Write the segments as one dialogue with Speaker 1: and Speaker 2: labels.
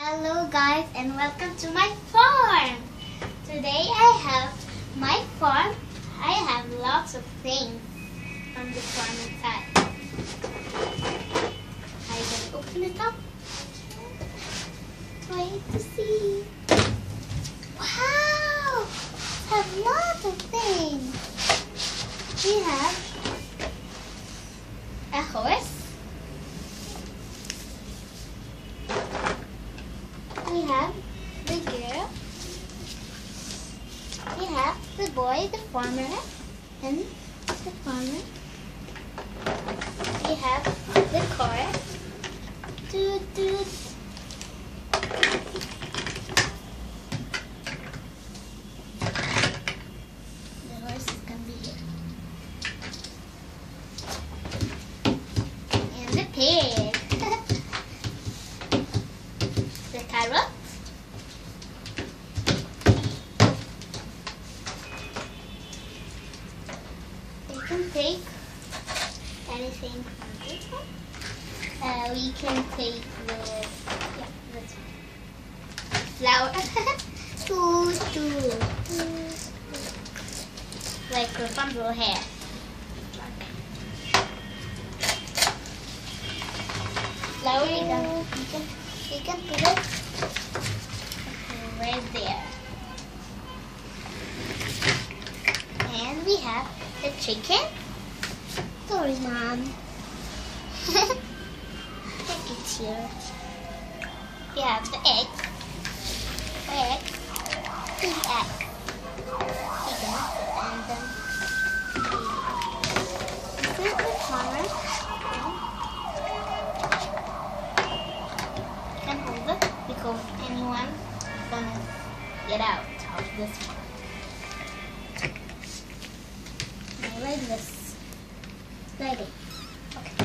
Speaker 1: Hello guys and welcome to my farm. Today I have my farm. I have lots of things from the farm inside. I will open it up. Wait to see. Wow! I have lots of things. We have a horse. We have the girl. We have the boy, the farmer, and the farmer. We have the car. Toot toot. The horse is gonna be here. And the pig. The carrot. We can take anything from this one. We can take this one. Flour. two. Like Rapunzel hair. Flour, you can put it right there. And we have the chicken. Sorry, Mom. It's here. We have the egg. Big egg. Chicken. And then this is the farmer. Can hold it because anyone is gonna get out of this one. Like this. Like it. Okay.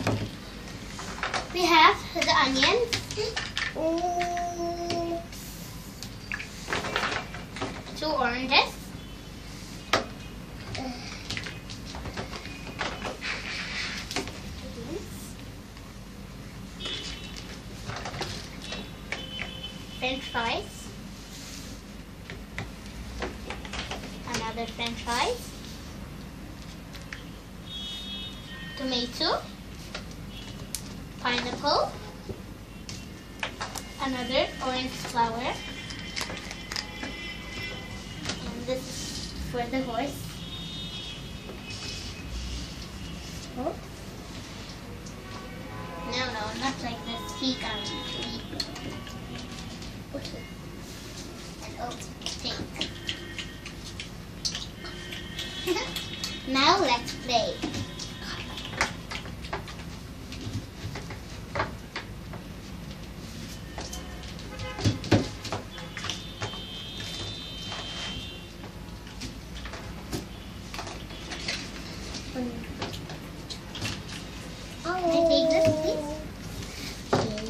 Speaker 1: We have the onions. Ooh. 2 oranges. French fries. Another French fries. Tomato, pineapple, another orange flower, and this is for the horse. Oh. No, not like this. He can't eat. Okay. And also cake. Now let's play. Can I take this, please? Okay.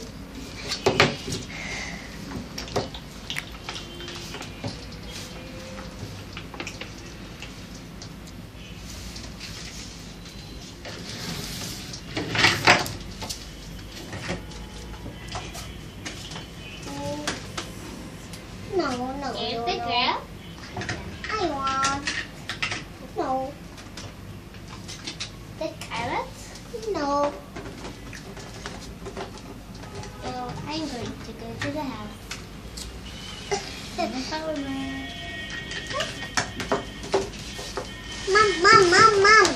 Speaker 1: No. Here's the girl. I want. No. The carrots? No. So I'm going to go to the house. The farmer. Mom.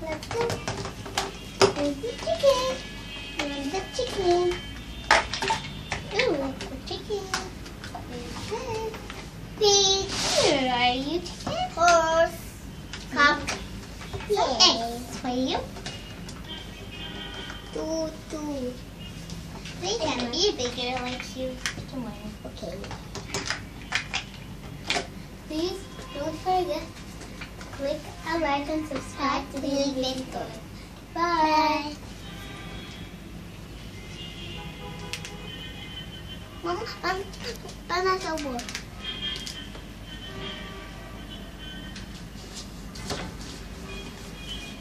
Speaker 1: Let's go. There's the chicken. There's the chicken. Ooh, the chicken. Pig. Where are you, chicken? Horse. Cock. Eggs for you. Two. They can be bigger like you tomorrow. Okay. Please don't forget to click a like and subscribe to the video. Bye. Mama, paano sa